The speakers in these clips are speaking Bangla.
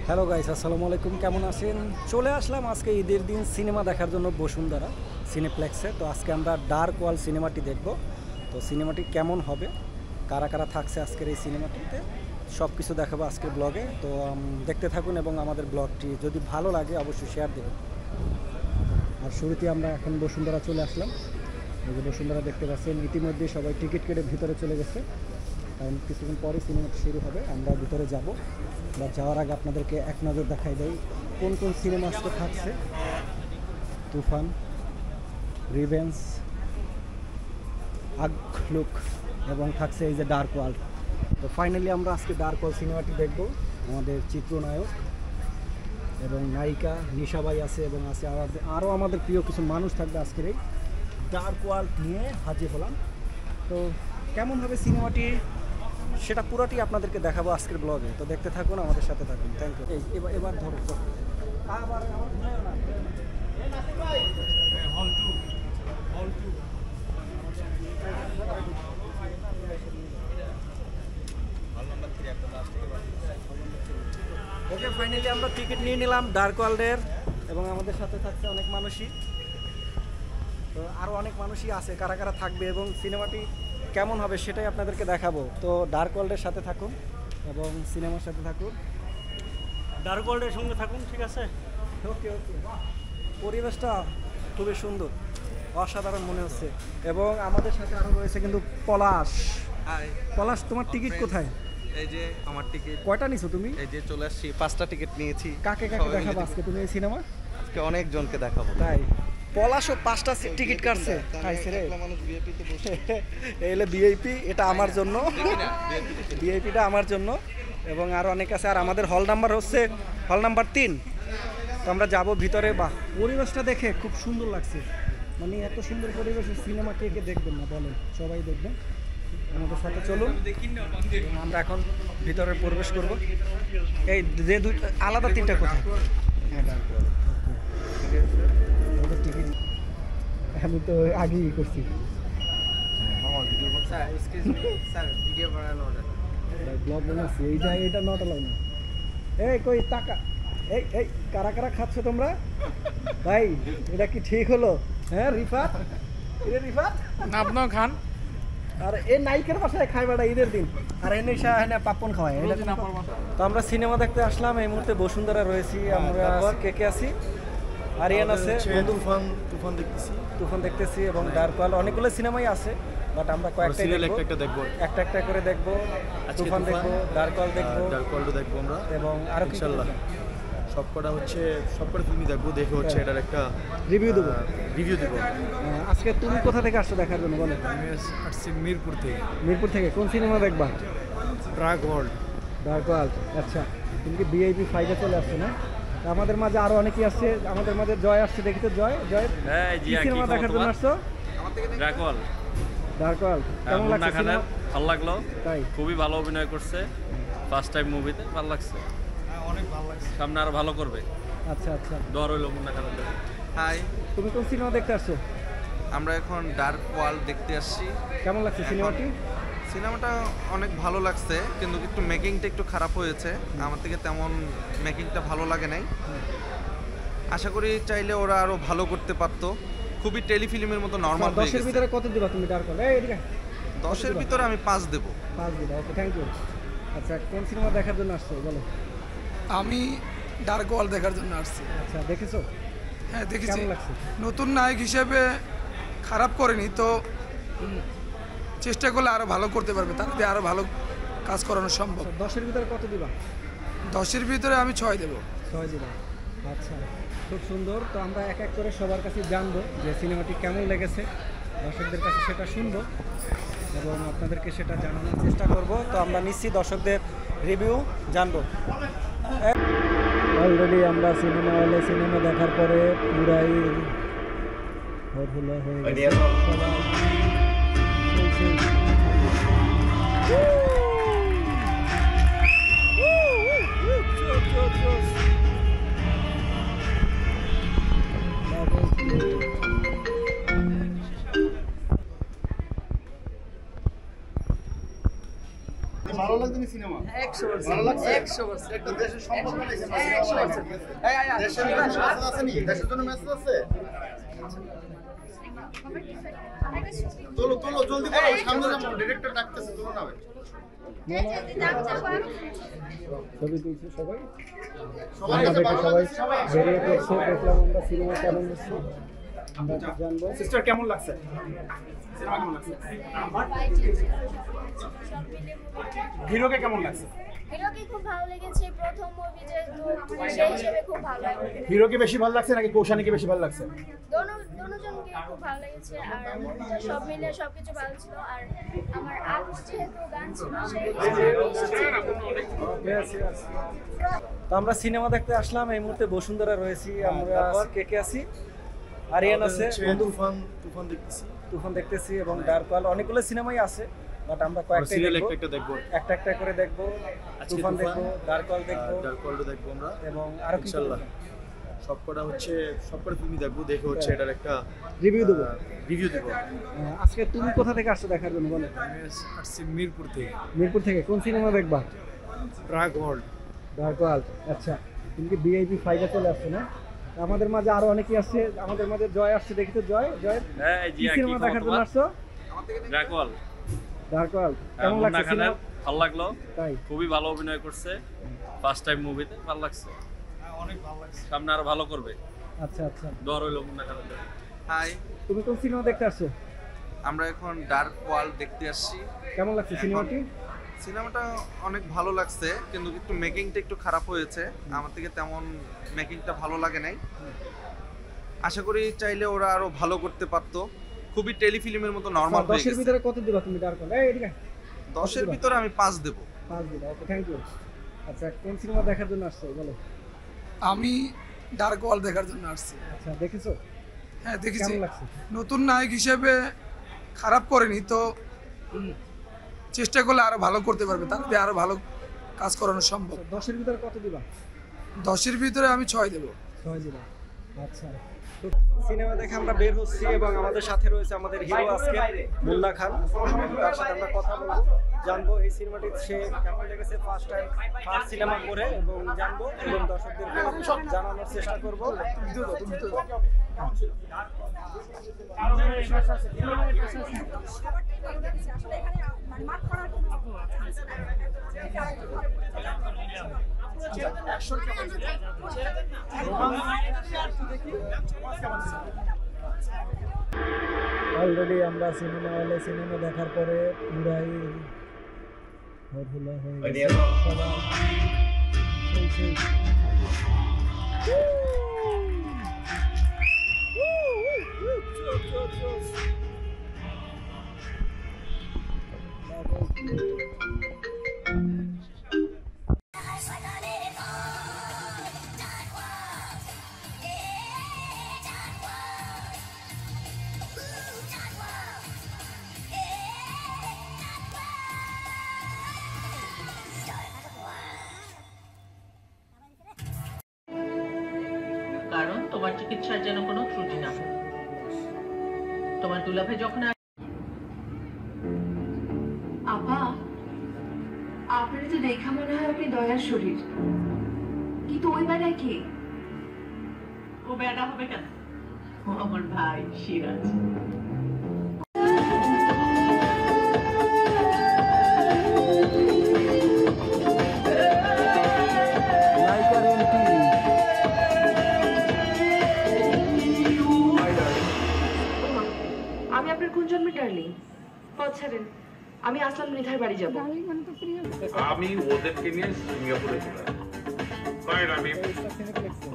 হ্যালো গাইস, আসসালামু আলাইকুম। কেমন আছেন? চলে আসলাম আজকে ঈদের দিন সিনেমা দেখার জন্য বসুন্ধরা সিনেপ্লেক্সে। তো আজকে আমরা ডার্ক ওয়াল সিনেমাটি দেখব। তো সিনেমাটি কেমন হবে, কারা কারা থাকছে আজকের এই সিনেমাটিতে, সব কিছু দেখাবো আজকের ব্লগে। তো দেখতে থাকুন এবং আমাদের ব্লগটি যদি ভালো লাগে অবশ্যই শেয়ার দেবেন। আর শুরুতে আমরা এখন বসুন্ধরা চলে আসলাম। এই যে বসুন্ধরা দেখতে পাচ্ছেন, ইতিমধ্যে সবাই টিকিট কেটে ভিতরে চলে গেছে, কারণ কিছুক্ষণ পরে সিনেমাটি শুরু হবে। আমরা ভিতরে যাব, বা যাওয়ার আগে আপনাদেরকে এক নজর দেখাই দেয় কোন কোন সিনেমা আজকে থাকছে। তুফান, রিভেঞ্জ, আগলুক এবং থাকছে এই যে ডার্ক ওয়ার্ল্ড। তো ফাইনালি আমরা আজকে ডার্ক ওয়ার্ল্ড সিনেমাটি দেখব। আমাদের চিত্রনায়ক এবং নায়িকা নিশাবাই আছে, এবং আছে আরও আমাদের প্রিয় কিছু মানুষ থাকবে আজকের এই ডার্ক ওয়ার্ল্ড নিয়ে হাজির হলাম। তো কেমন হবে সিনেমাটি সেটা পুরোটি আপনাদেরকে দেখাবো আজকের ব্লগে। তো দেখতে থাকুন, আমাদের সাথে থাকুন। Thank you. এবার ধরো ওকে, ফাইনালি আমরা টিকিট নিয়ে নিলাম ডার্ক ওয়ার্ল্ডের, এবং আমাদের সাথে থাকছে অনেক মানুষই। তো আরও অনেক মানুষই আছে, কারা কারা থাকবে এবং সিনেমাটি কেমন হবে সেটাই আপনাদেরকে দেখাবো। তো ডার্ক ওয়ার্ল্ডের সাথে থাকুন এবং সিনেমার সাথে থাকুন, ডার্ক ওয়ার্ল্ডের সঙ্গে থাকুন, ঠিক আছে? ওকে ওকে। পরিবেশটা খুবই সুন্দর, অসাধারণ মনে হচ্ছে। এবং আমাদের সাথে আরও রয়েছে কিন্তু পলাশ। পলাশ, তোমার টিকিট কোথায়? এই যে আমার টিকিট। কয়টা নিছো তুমি? এই যে চলে আসছি, 5টা টিকিট নিয়েছি। কাকে কাকে দেখাবো আজকে তুমি এই সিনেমা? আজকে অনেকজনকে দেখাবো। তাই পলাশও 5টা টিকিট কাটছে। মানুষ ভিআইপিতে বসে। এলে ভিআইপি, এটা আমার জন্য, ভিআইপিটা আমার জন্য, এবং আর অনেক আছে। আর আমাদের হল নাম্বার হচ্ছে হল নাম্বার 3। তো আমরা যাব ভিতরে। বাহ, পরিবেশটা দেখে খুব সুন্দর লাগছে। মানে এত সুন্দর পরিবেশের সিনেমা কে কে দেখবেন না বলেন? সবাই দেখবেন, আমাদের সাথে চলুন। আমরা এখন ভিতরে প্রবেশ করব। এই যে দুই আলাদা 3টা কোথায়? টিকিট আমি তো আগেই করছি। ব্লগ বানাচ্ছি, এইটা নট অ্যালাউ না। এই কই টাকা, এই কারা কারা খাচ্ছ তোমরা ভাই? এটা কি ঠিক হলো? হ্যাঁ রিফাত, রিফাত আপনার খান। আর এই নায়িকার বাসায় খাই বেড়া ঈদের দিন, আর এনে পাপন খাওয়ায়। তো আমরা সিনেমা দেখতে আসলাম, এই মুহূর্তে বসুন্ধরা রয়েছি আমরা। কে কে আছি? আরিয়ান আছে, তুফান দেখতেছি, তুফান দেখতেছি, এবং ডার্ক ওয়ার্ল্ড। অনেকগুলো সিনেমাই আছে, বাট আমরা কয়েকটা দেখবো, একটা করে দেখবো। তুফান দেখবো, ডার্ক ওয়ার্ল্ড দেখবো আমরা, এবং আরো ইনশাআল্লাহ সবকটা ফিল্মই দেখবো। দেখে হচ্ছে এটার একটা রিভিউ দেবো। আজকে তুমি কোথা থেকে আসছো দেখার জন্য বলো? আমি আসছি মিরপুর থেকে। মিরপুর থেকে কোন সিনেমা দেখবা? Dark world. আচ্ছা, তুমি কি ভিআইপি 5-এ চলে আসছো না? আমাদের মাঝে আরো অনেকেই আসছে, আমাদের মাঝে জয় আসছে। দেখি তো জয়, সিনেমা দেখার জন্য আসছো? ডার্ক ওয়ার্ল্ড কেমন লাগছে? ভালো লাগলো, তাই খুবই ভালো অভিনয় করছে। ফার্স্ট টাইম মুভিতে ভালো লাগছে, অনেক ভালো লাগছে। সামনে আরো ভালো করবে। আচ্ছা, দর হইলো মুন্না খানের। হাই, তুমি কোন সিনেমা দেখতে আসছো? আমরা এখন ডার্ক ওয়ার্ল্ড দেখতে আসছি। কেমন লাগছে সিনেমাটি? সিনেমাটা অনেক ভালো লাগছে, কিন্তু একটু মেকিংটা একটু খারাপ হয়েছে। আমার থেকে তেমন মেকিংটা ভালো লাগে নাই। আশা করি চাইলে ওরা আরো ভালো করতে পারতো। খুবই টেলিফিল্মের মতো নরমাল হয়ে গেছে। 10-এর ভিতরে কত দিবা তুমি ডার্ক ওয়ার্ল্ড? 10-এর ভিতরে আমি 5 দেব। 5 দিবা, ওকে, থ্যাংক ইউ। আচ্ছা, কোন সিনেমা দেখার জন্য আসছো বলো? আমি ডার্ক ওয়ার্ল্ড দেখার জন্য আসছি। আচ্ছা, দেখেছো? হ্যাঁ দেখেছি। কেমন লাগছে? নতুন নায়ক হিসেবে খারাপ করেনি তো, চেষ্টা করলে আরও ভালো করতে পারবে, তার দিয়ে আরও ভালো কাজ করানো সম্ভব। 10-এর ভিতরে কত দিবা? 10-এর ভিতরে আমি 6 দেবো। 6 দিবা, আচ্ছা, খুব সুন্দর। তো আমরা এক এক করে সবার কাছে জানবো যে সিনেমাটি কেমন লেগেছে, দর্শকদের কাছে সেটা শুনবো এবং আপনাদেরকে সেটা জানানোর চেষ্টা করব। তো আমরা নিশ্চিত দর্শকদের রিভিউ জানবো। অলরেডি আমরা সিনেমা হলে সিনেমা দেখার পরে পুরাই হয়ে ভালো লাগছে সিনেমা? ভালো লাগছে 100% একটা দেশের সম্পর্ক নিয়েছে 100% দেশের জন্য মেসেজ আছে নি দেশের জন্য মেসেজ আছে তোলো তোলো জলদি করো সামনে যাবো ডাইরেক্টর ডাকতেছে তোলো না ভাই ছবি তুলছে সবাই সবাই আমরা দেখে ভালো সবাই লাগছে বেরিয়ে পড়ছে দেখলাম আমরা সিনেমা কেমন হচ্ছে আমরা জানবো সিস্টার কেমন লাগছে সিনেমা কেমন লাগছে হিরোকে কেমন লাগছে হিরোকে খুব ভালো লেগেছে প্রথম মুভি যেহেতু সেই হিসেবে খুব ভালো হিরোকে বেশি ভালো লাগছে নাকি কৌশানীকে বেশি ভালো লাগছে দোনোজনকে খুব ভালো লেগেছে আর মুভিটা সব মিলে সবকিছু ভালো ছিল আর আমার আপু যেহেতু গান ছিল সেই তো আমরা সিনেমা দেখতে আসলাম এই মুহূর্তে বসুন্ধরা রয়েছি আমরা কে কে আছি আরিয়ান আছে তুফান তুফান দেখতেছি তুফান দেখতেছি এবং ডার্ক ওয়াল অনেকগুলো সিনেমাই আছে বাট আমরা কয়েকটাই সিরিয়াল দেখবো একটা দেখবো একটা একটা করে দেখবো আজকে তুফান দেখবো ডার্ক ওয়াল দেখবো ডার্ক ওয়ার্ল্ড দেখবো আমরা এবং আরো কিছু ইনশাআল্লাহ সবকটা হচ্ছে সবকটা ফিল্মই দেখবো দেখে হচ্ছে এটার একটা রিভিউ দেবো রিভিউ দেবো আজকে তুমি কোথা থেকে আসছো দেখার জন্য বলো আমি আসছি মিরপুর থেকে মিরপুর থেকে কোন সিনেমা দেখবা ডার্ক ওয়ার্ল্ড ডার্ক ওয়াল আচ্ছা তুমি কি ভিআইপি 5 এ চলে আসছো না আমাদের মাঝে আরো অনেকেই আসছে আমাদের মাঝে জয় আসছে দেখি তো জয় হ্যাঁ কি জিয়া কি সিনেমা দেখার জন্য আসছো ড্রাকওয়াল ডার্ক ওয়াল কেমন লাগছে সিনেমা ভালো লাগলো তাই খুবই ভালো অভিনয় করছে ফার্স্ট টাইম মুভিতে ভালো লাগছে অনেক ভালো লাগছে সামনে আরো ভালো করবে আচ্ছা আচ্ছা দর হইলো মুন্না খানের হাই তুমি কোন সিনেমা দেখতে আসছো আমরা এখন ডার্ক ওয়ার্ল্ড দেখতে আসছি কেমন লাগছে সিনেমাটি সিনেমাটা অনেক ভালো লাগছে কিন্তু একটু মেকিংটা একটু খারাপ হয়েছে আমার থেকে তেমন মেকিংটা ভালো লাগে নাই আশা করি চাইলে ওরা আরো ভালো করতে পারতো খুবই টেলিফিল্মের মতো নরমাল হয়ে 10 এর গেছে ভিতরে কত দিবা তুমি ডার্ক ওয়াল এই এদিকে 10 এর ভিতরে আমি 5 দেব 5 দিবা ওকে থ্যাংক ইউ আচ্ছা কোন সিনেমা দেখার জন্য আসছো বলো আমি ডার্ক ওয়াল দেখার জন্য আসছি আচ্ছা দেখেছো হ্যাঁ দেখেছি কেমন লাগছে নতুন নায়ক হিসেবে খারাপ করেনি তো চেষ্টা করলে আরো ভালো করতে পারবে তার দিয়ে আরো ভালো কাজ করানো সম্ভব 10 এর ভিতরে কত দিবা 10-এর ভিতরে আমি 6 দেবো 6 দিবা আচ্ছা তো সিনেমা দেখে আমরা বের হচ্ছি এবং আমাদের সাথে রয়েছে আমাদের হিরো আজকে মুন্না খান তার সাথে আমরা কথা বলবো জানবো এই সিনেমাটি সে কেমন লেগেছে ফার্স্ট সিনেমা করে এবং জানবো এবং দর্শকদেরকে জানানোর চেষ্টা করবো অলরেডি আমরা সিনেমা হলে সিনেমা দেখার পরে পুরাই হয়ে গেছে সবাই সেই কারণ তোমার চিকিৎসার যেন কোনো ত্রুটি না হয় তোমার দুলাভাই যখন আপা আপনার তো দেখা মনে হয় আপনি দয়ার শরীর কিন্তু ওই বেলায় কি ও বেড়া হবে কেন ও আমার ভাই সিরাজ আমি আপনার কোন জন্মের ডার্লিং পথ ছাড়েন আমি আসলাম মৃধার বাড়ি যাবো আমি ওদেরকে নিয়ে সিঙ্গাপুরে চলে আসবো ভাই রামিম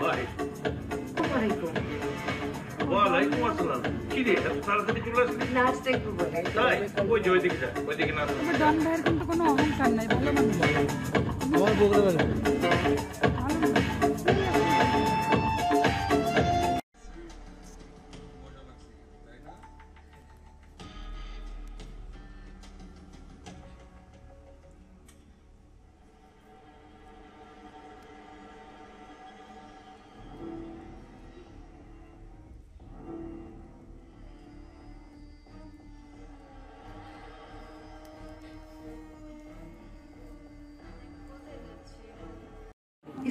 ভাই ওয়ালাইকুম আসসালাম কি রে এত তাড়াতাড়ি চলে আসলি নাচ দেখবো বলে তাই ওই যে ওইদিকে যা ওইদিকে নাচ জন ভাইয়ের কিন্তু কোনো অহংকার নাই ভালো মানুষ আমার বগলে বলে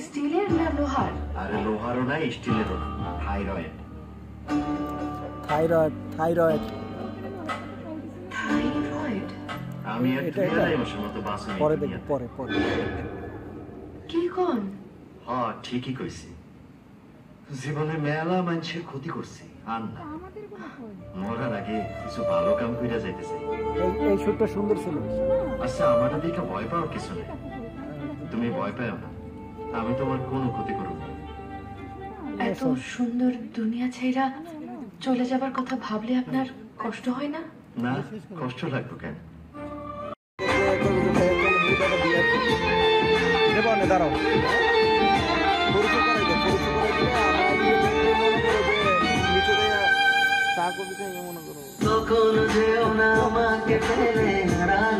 স্টিলের না লোহার? আরে লোহারও না, স্টিলেরও না, থাইরয়েড। Thyroid thyroid thyroid? আমি আর এটা তুই আমার মতো বাসে পরে দেখব, পরে পরে। কি কোন? হ্যাঁ ঠিকই কইছি, জীবনে মেলা মানুষের ক্ষতি করছি আর না, মরার আগে কিছু ভালো কাম কইরা যাইতেছে। এই শুটটা সুন্দর ছিল। আচ্ছা আমার দিকে ভয় পাওয়ার কিছু নেই, তুমি ভয় পাও না, আমি তোমার কোনো ক্ষতি করব না। এত সুন্দর দুনিয়া ছেড়া চলে যাবার কথা ভাবলে আপনার কষ্ট হয় না? না, কষ্ট লাগবে কেন? দেবো না, দাঁড়াও। পরিচয় করাই দাও, পরিচয় করাই দিলে আমার মনে করো যে নিচে দিয়ে চা কবিতা মনে করো।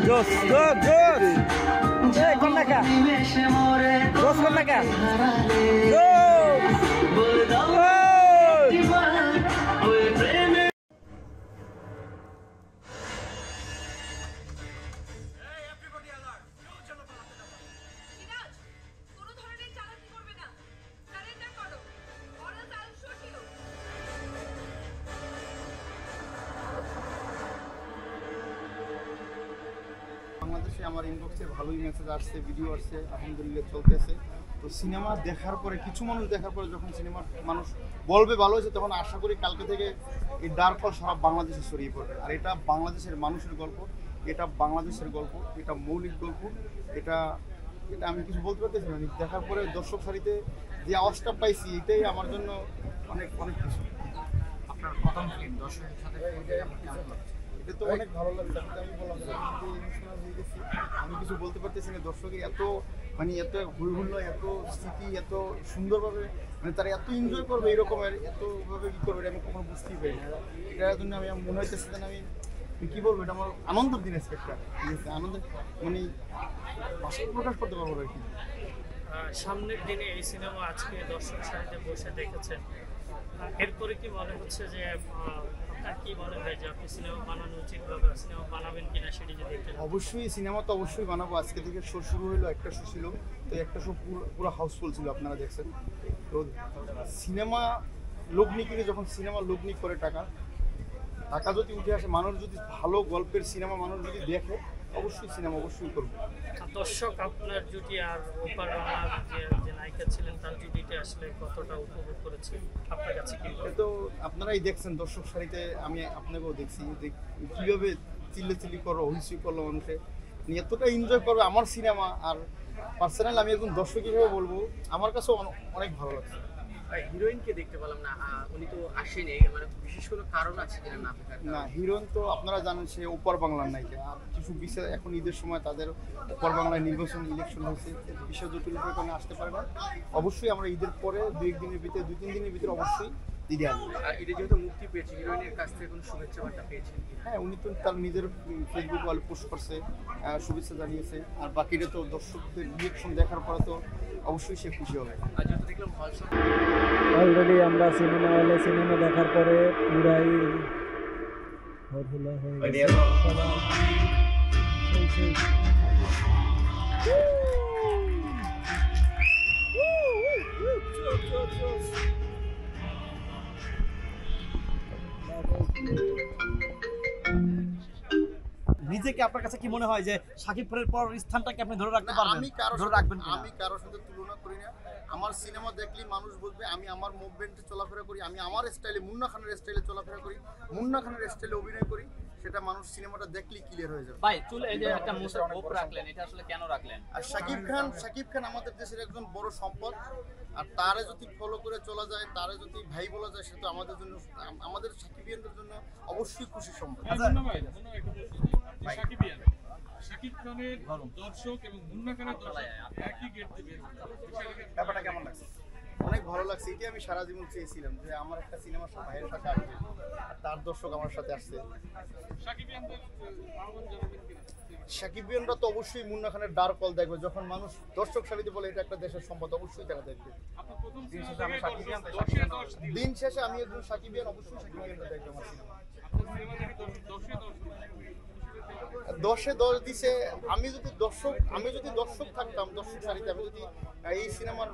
জোস জোস জোস এই কন্যাকা জোস কন্যাকা বাংলাদেশে আমার ইনবক্সে ভালোই মেসেজ আসছে, ভিডিও আসছে, আলহামদুলিল্লাহ চলতেছে। তো সিনেমা দেখার পরে কিছু মানুষ দেখার পরে যখন সিনেমার মানুষ বলবে ভালো হয়েছে, তখন আশা করি কালকে থেকে এই ডার্ক হল সারা বাংলাদেশে ছড়িয়ে পড়বে। আর এটা বাংলাদেশের মানুষের গল্প, এটা বাংলাদেশের গল্প, এটা মৌলিক গল্প, এটা এটা আমি কিছু বলতে পারতেছি না। দেখার পরে দর্শক সারিতে যে আওয়াজটা পাইছি, এটাই আমার জন্য অনেক অনেক কিছু। আপনার প্রথম ফিল্ম দর্শকের সাথে এটা তো অনেক ভালো লাগছে। আমি বললাম ইমোশনাল হয়ে গেছি, আমি কিছু বলতে পারতেছি না। দর্শকের এত মানে এত হুড়হুড়, এত স্মৃতি, এত সুন্দরভাবে মানে তারা এত এনজয় করবে, এরকমের এতভাবে কী করবে আমি কখনো বুঝতেই পারি না। এটার জন্য আমি মনে হইতেছে যেন আমি কী বলবো, এটা আমার আনন্দের দিন আজকে একটা, ঠিক আছে? আনন্দের মানে ভাষায় প্রকাশ করতে পারবো আর কি। সামনের দিনে এই সিনেমা আজকে দর্শক সারিতে বসে দেখেছেন, এরপরে কি মনে হচ্ছে যে আপনার কি মনে হয় যে আপনি সিনেমা বানানো উচিত বা সিনেমা বানাবেন কিনা সেটি যদি একটু? অবশ্যই সিনেমা তো অবশ্যই বানাবো। আজকে থেকে শো শুরু হলো, একটা শো ছিল, তো একটা শো পুরো হাউসফুল ছিল, আপনারা দেখছেন। তো সিনেমা লগ্নি কিনে যখন সিনেমা লগ্নি করে টাকা যদি উঠে আসে, মানুষ যদি ভালো গল্পের সিনেমা মানুষ যদি দেখে, অবশ্যই সিনেমা অবশ্যই করবো। দর্শক আপনার জুটি আর ওপার বাংলার যে নায়িকা ছিলেন তার জুটিতে আসলে কতটা উপভোগ করেছে আপনার কাছে কি? তো আপনারাই দেখছেন দর্শক সারিতে, আমি আপনাকেও দেখছি যে কীভাবে চিল্লি করলো, হইচই করলো মানুষে, এতটা এনজয় করবে আমার সিনেমা। আর পার্সোনাল আমি একজন দর্শক হিসেবে বলবো, আমার কাছেও অনেক ভালো লাগছে। হিরোইনকে দেখতে পেলাম না, উনি তো আসেনি, মানে বিশেষ কোনো কারণ আছে কিনা না থাকার? না, হিরোইন তো আপনারা জানেন সে ওপার বাংলার নায়িকা। আর কিছু বিষয় এখন ঈদের সময় তাদের ওপার বাংলায় নির্বাচন ইলেকশন হয়েছে, বিষয় জটিলতার কারণে আসতে পারে না। অবশ্যই আমরা ঈদের পরে 2-3 দিনের ভিতরে অবশ্যই দিদি আসবে। আর এটা যেহেতু মুক্তি পেয়েছে, হিরোইনের কাছ থেকে কোনো শুভেচ্ছা বার্তা পেয়েছেন? হ্যাঁ, উনি তো তার নিজের ফেসবুক ওয়ালে পোস্ট করছে, শুভেচ্ছা জানিয়েছে। আর বাকিটা তো দর্শকদের রিয়েকশন দেখার পরে তো অবশ্যই সে খুশি হবে। আর যেহেতু দেখলাম অলরেডি আমরা সিনেমা হলে সিনেমা দেখার পরে পুরাই হরহুল্লা হয়ে গেছে। নিজেকে আপনার কাছে কি মনে হয় যে শাকিব খানের পর স্থানটাকে আপনি ধরে রাখতে পারবেন? আমি কারোর সাথে তুলনা করি না। আমার সিনেমা দেখলেই মানুষ বলবে আমি আমার মুভমেন্টে চলাফেরা করি, আমি আমার স্টাইলে, মুন্না খানের স্টাইলে চলাফেরা করি, মুন্না খানের স্টাইলে অভিনয় করি, সেটা মানুষ সিনেমাটা দেখলেই ক্লিয়ার হয়ে যাবে। ভাই চুলে এই যে একটা মুসা গোপ রাখলেন, এটা আসলে কেন রাখলেন? আর শাকিব খান আমাদের দেশের একজন বড় সম্পদ। আর তারে যদি ফলো করে চলা যায়, তারে যদি ভাই বলা যায়, সেটা আমাদের জন্য, আমাদের শাকিবিয়ানদের জন্য অবশ্যই খুশির সম্পদ। শাকিব খানের দর্শক এবং মুন্না খানের দর্শক একই গেট থেকে ব্যাপারটা কেমন লাগছে? অনেক ভালো লাগছে। এটি আমি সারা জীবন চেয়েছিলাম যে আমার একটা সিনেমার সাথে ভাইয়ের সাথে আসবে, আর তার দর্শক আমার সাথে আসছে। শাকিবিয়ানরা তো অবশ্যই মুন্না খানের ডার্ক হল দেখবে। যখন মানুষ দর্শক সারিতে বলে এটা একটা দেশের সম্পদ, অবশ্যই তারা দেখবে। দিন শেষে আমি একজন শাকিবিয়ান, অবশ্যই শাকিবিয়ানরা দেখবে আমার সিনেমা। 10-এ 10 দিছে। আমি যদি দর্শক থাকতাম, দর্শক সারিতে আমি যদি এই সিনেমার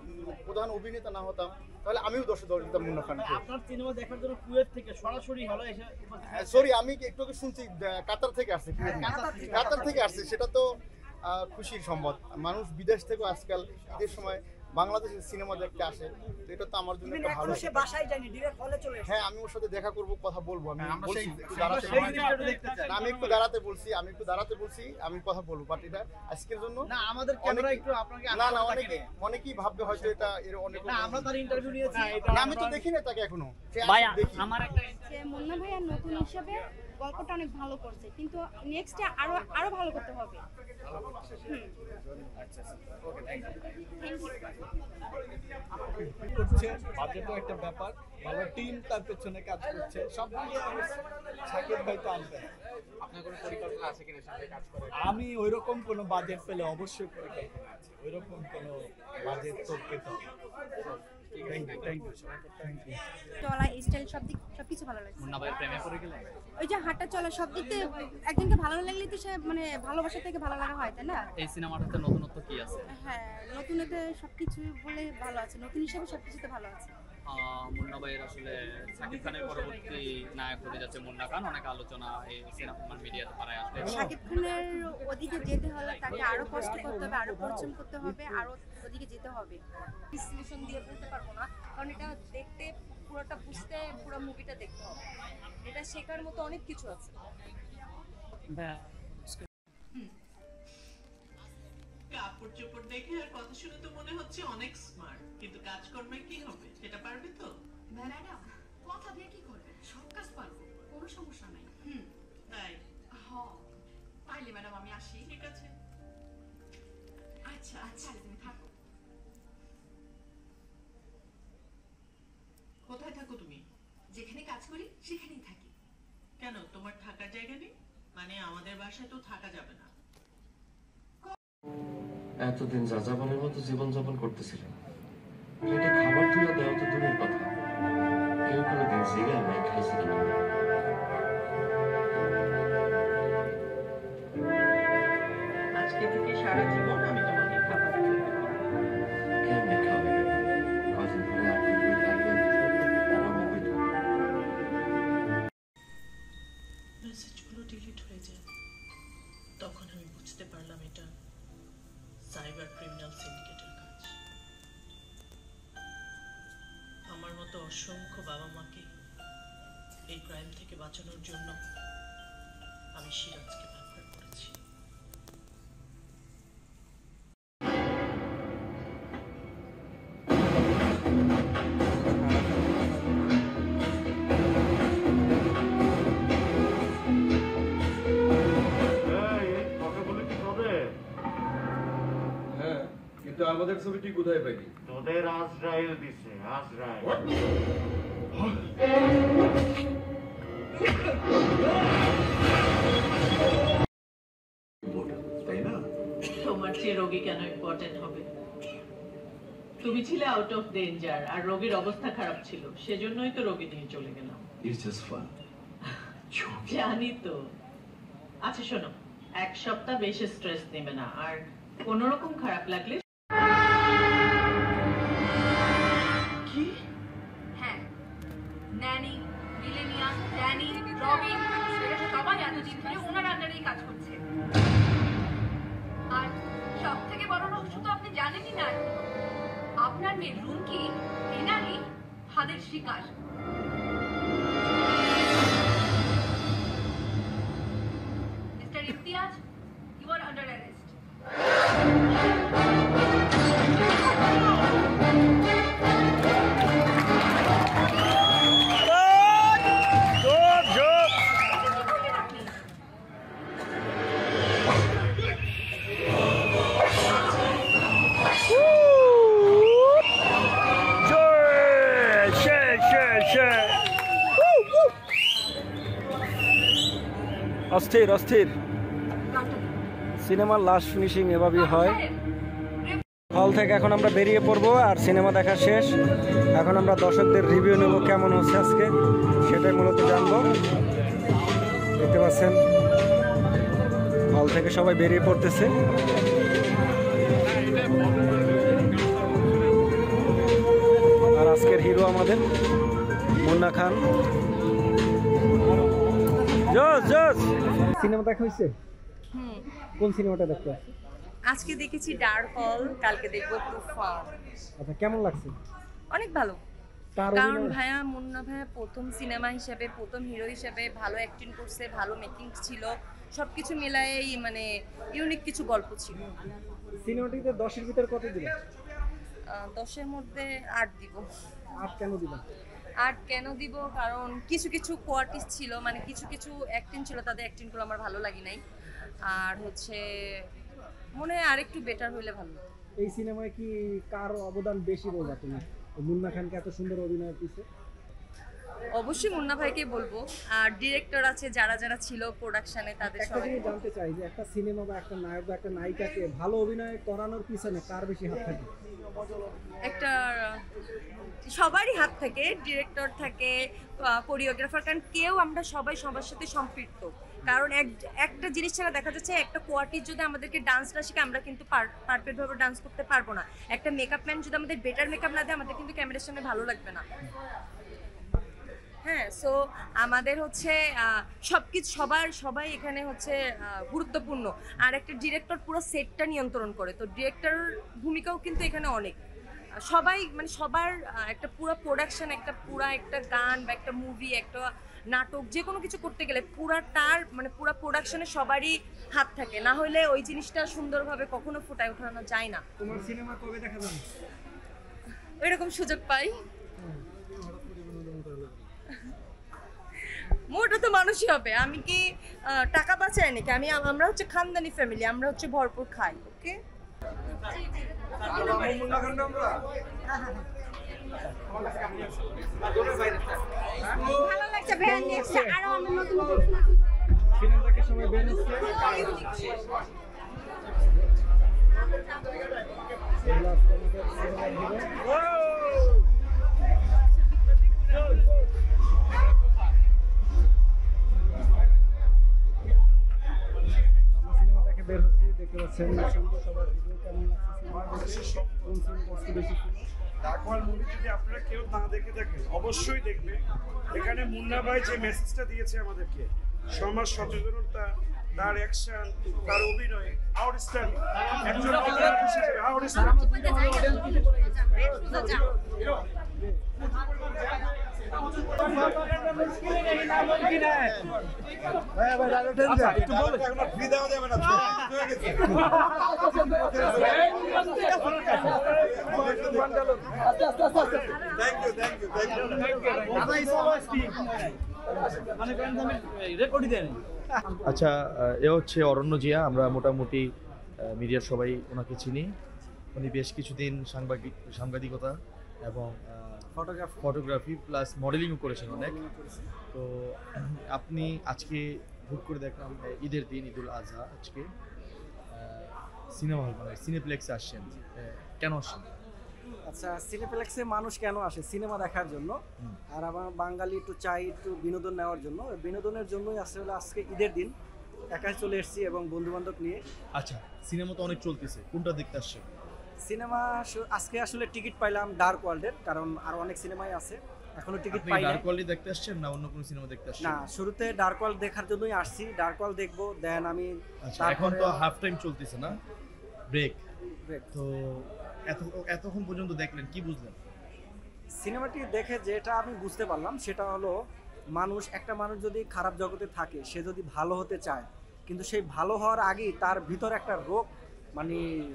প্রধান অভিনেতা না হতাম, তাহলে আমিও 10-এ 10 দিতাম মুন্না খানকে। আপনার সিনেমা দেখার জন্য কুয়েত থেকে সরাসরি হলো এসে সরি, আমি একটু আগে শুনছি কাতার থেকে আসছে। কাতার থেকে আসছে, সেটা তো খুশির সংবাদ। মানুষ বিদেশ থেকে আজকাল ঈদের সময় বাংলাদেশের সিনেমা দেখতে আসে, তো এটা তো আমার জন্য একটা ভালো। বাসায় যায়নি, ডিরেক্ট হলে চলে এসেছে। হ্যাঁ, আমি ওর সাথে দেখা করব, কথা বলবো। আমি একটু দাঁড়াতে বলছি, আমি কথা বলবো, বাট এটা আজকের জন্য না, আমাদের ক্যামেরা একটু আপনাকে না অনেকেই ভাববে হয়তো এটা এর অনেক। না, আমরা তার ইন্টারভিউ নিয়েছি। না, আমি তো দেখি না তাকে এখনো। ভাই আমার একটা মুন্না ভাইয়া নতুন হিসাবে গল্পটা অনেক ভালো করছে, কিন্তু নেক্সটে আরো ভালো করতে হবে। করছে, বাজেটও একটা ব্যাপার, ভালো টিম তার পেছনে কাজ করছে, সব মিলিয়ে শাকিব ভাই তো আনবে। আপনার কোনো পরিকল্পনা আছে কিনা সাথে কাজ করে? আমি ওইরকম কোনো বাজেট পেলে অবশ্যই পরিকল্পনা আছে, ওইরকম কোনো বাজেট তো পেতে হবে। চলা স্টাইল সবকিছু ভালো লাগছে। মুন্না ভাইয়ের প্রেমে পড়ে গেলেন? ওই যে হাঁটা চলা সব দিক থেকে একজনকে ভালো লাগলে তো সে মানে ভালোবাসা থেকে ভালো লাগা হয়, তাই না? এই সিনেমাটাতে নতুনত্ব কি আছে? হ্যাঁ, নতুনতে সবকিছু বলে ভালো আছে, নতুন হিসেবে সবকিছুতে ভালো আছে। মুন্না ভাইয়ের আসলে শাকিব খানের পরবর্তী নায়ক হতে যাচ্ছে মুন্না খান, অনেক আলোচনা এই সিনেমা মিডিয়াতে পারায় আসলে। শাকিব খানের ওদিকে যেতে হলে তাকে আরো কষ্ট করতে হবে, আরো পরিশ্রম করতে হবে, আরো ওদিকে যেতে হবে। বিশ্লেষণ দিয়ে বলতে পারবো না, কারণ এটা দেখতে পুরোটা বুঝতে পুরো মুভিটা দেখতে হবে। এটা শেখার মতো অনেক কিছু আছে। কাপড় চোপড় দেখে আর কথা শুনে তো মনে হচ্ছে অনেক স্মার্ট, কিন্তু কাজকর্মে কি হবে সেটা পারবে তো? ম্যাডাম, কথা দিয়ে কি করবে? সব কাজ পারবো, কোনো সমস্যা নাই। তাই? তাইলে ম্যাডাম আমি আসি। ঠিক আছে। আচ্ছা, তুমি থাকো। কোথায় থাকো তুমি? যেখানে কাজ করি সেখানেই থাকি। কেন, তোমার থাকার জায়গা নেই? মানে আমাদের বাসায় তো থাকা যাবে না। এতদিন যাযাবরের মতো জীবনযাপন করতেছিলেন, প্লেটে খাবার তুলে দেওয়া তো দূরের কথা, কেউ কোনোদিন জিগায় নাই খাইছে কিনা। আজকে থেকে সারা জীবন আমি তোমাকে খাবার দিই। কেমনে খাবে? কদিন ধরে আপনি বই থাকবেন, আর আমার বই থাকবেন। মেসেজগুলো ডিলিট হয়ে যায়, তখন আমি বুঝতে পারলাম এটা সাইবার ক্রিমিনাল সিন্ডিকেটের কাজ। আমার মতো অসংখ্য বাবা মাকে এই ক্রাইম থেকে বাঁচানোর জন্য আমি সিরাজকে ব্যবহার করেছি। কিন্তু আমাদের ছবিটি কোথায় পাইনি? তোদের আজরাইল দিছে, আজরাইল। তাই না? তোমার চেয়ে রোগী কেন ইম্পর্টেন্ট হবে? তুমি ছিলে আউট অফ ডেঞ্জার, আর রোগীর অবস্থা খারাপ ছিল, সেজন্যই তো রোগী নিয়ে চলে গেলাম। It's just fun. জানি তো। আচ্ছা শোনো, এক সপ্তাহ বেশি স্ট্রেস নেবে না, আর কোনো রকম খারাপ লাগলে কি? হ্যাঁ, ন্যানি, মিলেনিয়া, ড্যানি, রবিন, এরা সবাই এতদিন ধরে ওনার আন্ডারেই কাজ করছে। আর সব থেকে বড় রহস্য তো আপনি জানেনই না, আপনার মেয়ে রুমকি এনারই হাতের শিকার। Mister Imtiaz, you are under arrest. অস্থির অস্থির সিনেমার লাস্ট ফিনিশিং এভাবেই হয়। হল থেকে এখন আমরা বেরিয়ে পড়বো, আর সিনেমা দেখা শেষ। এখন আমরা দর্শকদের রিভিউ নেব কেমন হচ্ছে আজকে, সেটাই মূলত জানবো। দেখতে পাচ্ছেন হল থেকে সবাই বেরিয়ে পড়তেছে। আর আজকের হিরো আমাদের মুন্না খান। সিনেমা দেখা হয়েছে? কোন সিনেমাটা দেখতে? আজকে দেখেছি ডার্ক হল, কালকে দেখবো তুফান। আচ্ছা, কেমন লাগছে? অনেক ভালো, কারণ ভাইয়া মুন্না ভাইয়া প্রথম সিনেমা হিসেবে, প্রথম হিরো হিসেবে ভালো অ্যাক্টিং করছে, ভালো মেকিং ছিল, সবকিছু মিলায়েই মানে ইউনিক কিছু গল্প ছিল। সিনেমাটিতে 10-এর ভিতর কত দিবেন? 10-এর মধ্যে 8 দিব। 8 কেন দিবেন? 8 কেন দিব, কারণ কিছু কিছু কোয়ালিটিস ছিল, মানে কিছু কিছু অ্যাক্টিং ছিল, তাদের অ্যাক্টিংগুলো আমার ভালো লাগে নাই। আর হচ্ছে মনে হয় আরেকটু বেটার হইলে ভালো। এই সিনেমায় কি কার অবদান বেশি বলবা তুমি? মুন্না খানকে এত সুন্দর অভিনয়ের পিছে? অবশ্যই মুন্না ভাইকে বলবো, আর ডিরেক্টর আছে যারা যারা ছিল প্রোডাকশনে, তাদের সবাই জানতে চাই যে একটা সিনেমা বা একটা নায়ক বা একটা নায়িকাকে ভালো অভিনয় করানোর পিছনে কার বেশি হাত থাকে? একটা সবারই হাত থাকে, ডিরেক্টর থাকে, কোরিওগ্রাফার, কারণ কেউ আমরা সবাই সবার সাথে সম্পৃক্ত। কারণ একটা জিনিস ছাড়া দেখা যাচ্ছে একটা কোয়ার্টির যদি আমাদেরকে ডান্স না শিখে আমরা কিন্তু পারফেক্টভাবে ডান্স করতে পারবো না। একটা মেকআপ ম্যান যদি আমাদের বেটার মেকআপ না দেয় আমাদের কিন্তু ক্যামেরার সামনে ভালো লাগবে না। হ্যাঁ, সো আমাদের হচ্ছে সবকিছু সবাই এখানে হচ্ছে গুরুত্বপূর্ণ। আর একটা ডিরেক্টর পুরো সেটটা নিয়ন্ত্রণ করে, তো ডিরেক্টর ভূমিকাও কিন্তু এখানে অনেক। সবাই মানে সবার একটা পুরো প্রোডাকশন, একটা গান বা একটা মুভি, একটা নাটক, যে কোনো কিছু করতে গেলে পুরাটার মানে পুরো প্রোডাকশনে সবারই হাত থাকে, না হলে ওই জিনিসটা সুন্দরভাবে কখনো ফুটায় ওঠানো যায় না। তোমার সিনেমা কবে দেখা যাবে? ওইরকম সুযোগ পাই। মোটা তো মানুষই হবে, আমি কি টাকা বাঁচাই নাকি? আমরা হচ্ছে খানদানি ফ্যামিলি, আমরা হচ্ছে ভরপুর খাই। ওকে, ভালো লাগছে ভাইয়া, নেক্সট আরো অন্য নতুন সিনেমাটাকে সবাই বের হচ্ছে। সিনেমাটাকে বের হচ্ছে, দেখতে পাচ্ছেন সবার ভিডিও কেমন লাগছে। ডাকওয়াল মুভি যদি আপনারা কেউ না দেখে থাকেন অবশ্যই দেখবে। এখানে মুন্না ভাই যে মেসেজটা দিয়েছে আমাদেরকে, সমাজ সচেতনতা, তার অ্যাকশন, তার অভিনয় আউটস্ট্যান্ডিং, একজন অভিনেতা হিসেবে আচ্ছা, এ হচ্ছে অরণ্য জিয়া। আমরা মোটামুটি মিডিয়ার সবাই ওনাকে চিনি। উনি বেশ কিছুদিন সাংবাদিকতা এবং ফটোগ্রাফি প্লাস মডেলিংও করেছেন অনেক। তো আপনি আজকে হুট করে দেখলাম ঈদের দিন, ঈদুল আজহা, আজকে সিনেমা হল মানে সিনেপ্লেক্সে আসছেন, কেন আসছেন? আচ্ছা, সিনেপ্লেক্সে মানুষ কেন আসে? সিনেমা দেখার জন্য। আর আমার বাঙালি একটু চাই একটু বিনোদন নেওয়ার জন্য, বিনোদনের জন্যই আসলে আজকে ঈদের দিন একাই চলে এসেছি এবং বন্ধু বান্ধব নিয়ে। আচ্ছা, সিনেমা তো অনেক চলতেছে, কোনটা দেখতে আসছেন? সিনেমা আজকে আসলে টিকিট পাইলাম ডার্ক ওয়ার্ল্ডের, কারণ আরো অনেক সিনেমাই আছে, এখনো টিকিট পাই নাই। ডার্ক ওয়ার্ল্ড দেখতে আসছেন না অন্য কোনো সিনেমা দেখতে আসছেন? না, শুরুতে ডার্ক ওয়ার্ল্ড দেখার জন্যই আসছি। ডার্ক ওয়ার্ল্ড দেখবো, দেন আমি। আচ্ছা, এখন তো হাফ টাইম চলতেছে না, ব্রেক। তো এতক্ষণ পর্যন্ত দেখলেন, কি বুঝলেন? সিনেমাটি দেখে যেটা আমি বুঝতে পারলাম সেটা হলো, একটা মানুষ যদি খারাপ জগতে থাকে, সে যদি ভালো হতে চায়, কিন্তু সেই ভালো হওয়ার আগেই তার ভিতরে একটা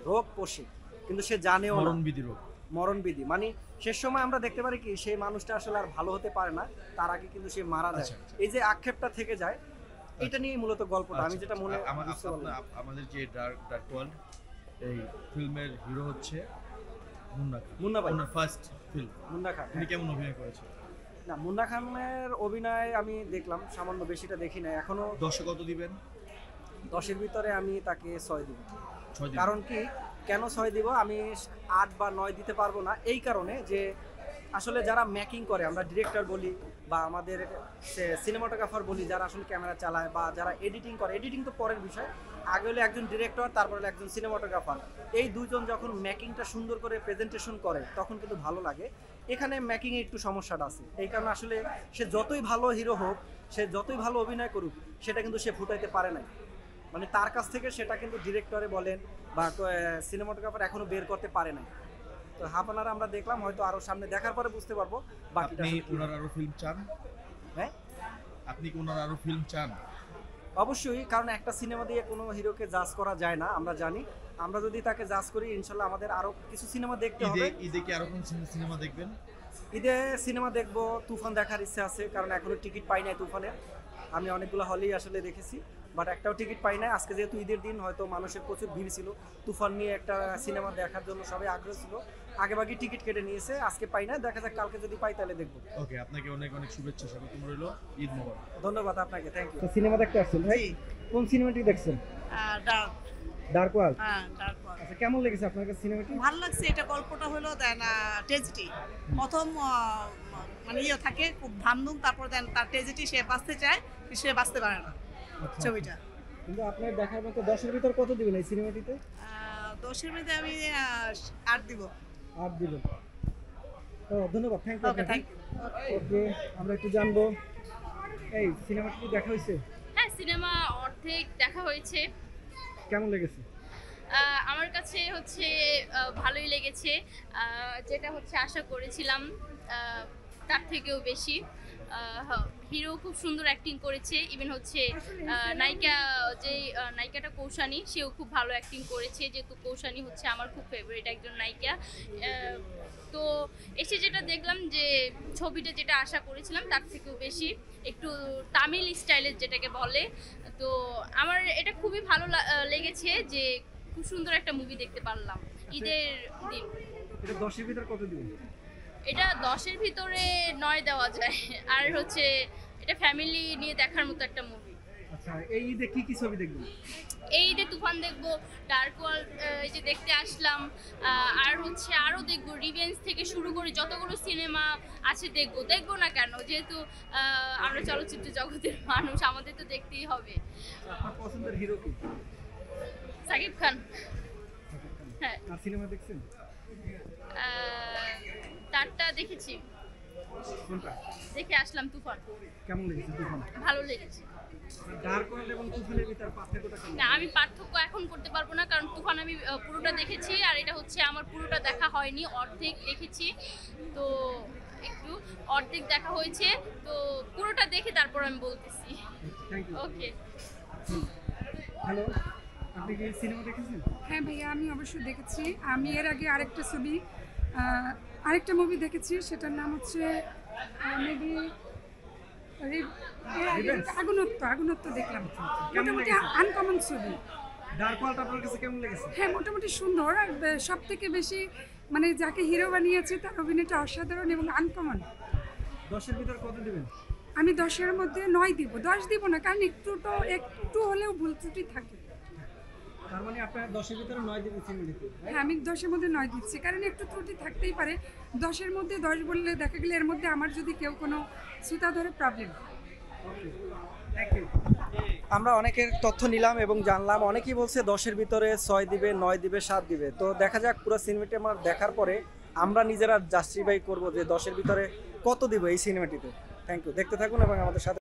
রোগ পোষে, কিন্তু সে জানেও না। মরণবিধি মানে শেষ সময় আমরা দেখতে পারি কি সেই মানুষটা আসলে আর ভালো হতে পারে না, তার আগে কিন্তু সে মারা যায়। এই যে আক্ষেপটা থেকে যায়, এটা নিয়ে মূলত গল্পটা। আমি যেটা মনে আমাদের যে ডার্ক ওয়ার্ল্ড, এই ফিল্মের হিরো হচ্ছে মুন্না ভাই, ফার্স্ট ফিল্ম মুন্না খান। উনি কেমন অভিনয় করেছে? না, মুন্না খানের অভিনয় আমি দেখলাম, সামান্য, বেশিটা দেখি না এখনো। 10 কত দিবেন? 10-এর ভিতরে আমি তাকে 6 দিব। কারণ কি, কেন 6 দিব? আমি 8 বা 9 দিতে পারবো না, এই কারণে যে আসলে যারা মেকিং করে, আমরা ডিরেক্টর বলি বা আমাদের সিনেমাটোগ্রাফার বলি, যারা আসলে ক্যামেরা চালায় বা যারা এডিটিং করে, এডিটিং তো পরের বিষয়, আগে হলো একজন ডিরেক্টর, তারপর হলো একজন সিনেমাটোগ্রাফার। এই দুইজন যখন মেকিংটা সুন্দর করে প্রেজেন্টেশন করে তখন কিন্তু ভালো লাগে। এখানে মেকিংয়ে একটু সমস্যাটা আছে, এই কারণে আসলে সে যতই ভালো হিরো হোক, সে যতই ভালো অভিনয় করুক, সেটা কিন্তু সে ফুটাইতে পারে না। মানে তার কাছ থেকে সেটা কিন্তু ডিরেক্টরে বলেন বা সিনেমাটোগ্রাফার এখনো বের করতে পারে না। তো হাফানারা আমরা দেখলাম, হয়তো আরো সামনে দেখার পরে বুঝতে পারবো বাকিটা। আপনি ওনার আরো ফিল্ম চান? হ্যাঁ, আপনি কি ওনার আরো ফিল্ম চান? অবশ্যই, কারণ একটা সিনেমা দিয়ে কোনো হিরোকে জাজ করা যায় না, আমরা জানি। আমরা যদি তাকে জাজ করি, ইনশাল্লাহ আমাদের আরো কিছু সিনেমা দেখতে হবে। ঈদে কি আরো কোন সিনেমা দেখবেন? ঈদে সিনেমা দেখবো, তুফান দেখার ইচ্ছা আছে, কারণ এখনো টিকিট পাই নাই তুফানের। আমি অনেকগুলো হলেই আসলে দেখেছি, বাট একটাও টিকিট পাই নাই। আজকে যেহেতু ঈদের দিন, হয়তো মানুষের প্রচুর ভিড় ছিল, তুফান নিয়ে একটা সিনেমা দেখার জন্য সবাই আগ্রহ ছিল, আগেভাগে টিকিট কেটে নিয়েছে। আজকে পাই না, দেখা যাক কালকে যদি পাই তাহলে দেখবো। ওকে, আপনাকে অনেক অনেক শুভেচ্ছা, স্বাগতম রইল, ঈদ মোবারক। ধন্যবাদ আপনাকে, থ্যাংক ইউ। তো সিনেমা দেখতে আসছেন ভাই, কোন সিনেমাটি দেখছেন? Dark world. হ্যাঁ, ডার্ক ওয়ার্ল্ড। আচ্ছা, কেমন লেগেছে আপনার কাছে সিনেমাটি? ভালো লাগছে। এটা গল্পটা হলো দেন ট্রেজেডি। প্রথম মানে ইয়ে থাকে খুব ধামধুম, তারপর দেন তার ট্রেজেডি, সে বাঁচতে চায়, সে বাঁচতে পারে না ছবিটা। কিন্তু আপনার দেখার মতো 10-এর ভিতর কত দিবেন এই সিনেমাটিতে? 10-এর মধ্যে আমি 8 দিব। 8 দিবেন। তো ধন্যবাদ, thank you. Okay, thank you. Okay, আমরা একটু জানবো, এই সিনেমাটি কি দেখা হয়েছে? হ্যাঁ, সিনেমা অর্ধেক দেখা হয়েছে। কেমন লেগেছে? আমার কাছে হচ্ছে ভালোই লেগেছে, যেটা হচ্ছে আশা করেছিলাম তার থেকেও বেশি। হিরো খুব সুন্দর অ্যাক্টিং করেছে, ইভেন হচ্ছে নায়িকা, যে নায়িকাটা কৌশানী, সেও খুব ভালো অ্যাক্টিং করেছে, যেহেতু কৌশানী হচ্ছে আমার খুব ফেভারিট একজন নায়িকা। তো এসে যেটা দেখলাম যে ছবিটা যেটা আশা করেছিলাম তার থেকেও বেশি, একটু তামিল স্টাইলের যেটাকে বলে। তো আমার এটা খুবই ভালো লেগেছে যে খুব সুন্দর একটা মুভি দেখতে পারলাম ঈদের দিন। এটা 10-এর ভিতর কত দিবেন? এটা 10-এর ভিতরে 9 দেওয়া যায়। আর হচ্ছে এটা ফ্যামিলি নিয়ে দেখার মতো একটা মুভি। আচ্ছা, এই ঈদে কি কি ছবি দেখবেন? এই ঈদে তুফান দেখবো, ডার্ক ওয়ার্ল্ড এই যে দেখতে আসলাম, আর হচ্ছে আরও দেখবো, রিভেঞ্জ থেকে শুরু করে যতগুলো সিনেমা আছে দেখবো না কেন, যেহেতু আমরা চলচ্চিত্র জগতের মানুষ, আমাদের তো দেখতেই হবে। আপনার পছন্দের হিরো কি? সাকিব খান। হ্যাঁ। আর সিনেমা দেখছেন? তারটা দেখেছি। কোনটা? দেখে আসলাম তুফান। কেমন লেগেছে তুফান? ভালো লেগেছে। ডার্ক ওয়ার্ল্ড এবং তুফানের ভিতর পার্থক্যটা কেমন? না, আমি পার্থক্য এখন করতে পারবো না, কারণ তুফান আমি পুরোটা দেখেছি, আর এটা হচ্ছে আমার পুরোটা দেখা হয়নি, অর্ধেক দেখেছি। তো একটু অর্ধেক দেখা হয়েছে, তো পুরোটা দেখে তারপর আমি বলতেছি। ওকে। হ্যালো, আপনি কি সিনেমা দেখেছেন? হ্যাঁ ভাইয়া, আমি অবশ্যই দেখেছি। আমি এর আগে আরেকটা মুভি দেখেছি, সেটার নাম হচ্ছে মেবি আগুনত্ব দেখলাম। মোটামুটি আনকমন ছবি। ডার্ক ওয়ার্ল্ড আপনার কাছে কেমন লেগেছে? হ্যাঁ, মোটামুটি সুন্দর। আর সব থেকে বেশি মানে যাকে হিরো বানিয়েছে তার অভিনয়টা অসাধারণ এবং আনকমন। 10-এর ভিতর কত দিবেন? আমি 10-এর মধ্যে 9 দিব। 10 দিব না, কারণ একটু হলেও ভুল ত্রুটি থাকে। তার মানে আপনার 10-এর ভিতরে 9 দিবেন সিনেমাটিতে? হ্যাঁ, আমি 10-এর মধ্যে 9 দিচ্ছি, কারণ একটু ত্রুটি থাকতেই পারে। 10-এর মধ্যে 10 বললে দেখা গেলে এর মধ্যে আমার যদি কেউ কোনো সুতা ধরে প্রবলেম। আমরা অনেকের তথ্য নিলাম এবং জানলাম, অনেকেই বলছে 10-এর ভিতরে 6 দিবে, 9 দিবে, 7 দিবে। তো দেখা যাক পুরো সিনেমাটি আমার দেখার পরে আমরা নিজেরা জাস্টিফাই করব যে 10-এর ভিতরে কত দিব এই সিনেমাটিতে। থ্যাংক ইউ, দেখতে থাকুন এবং আমাদের সাথে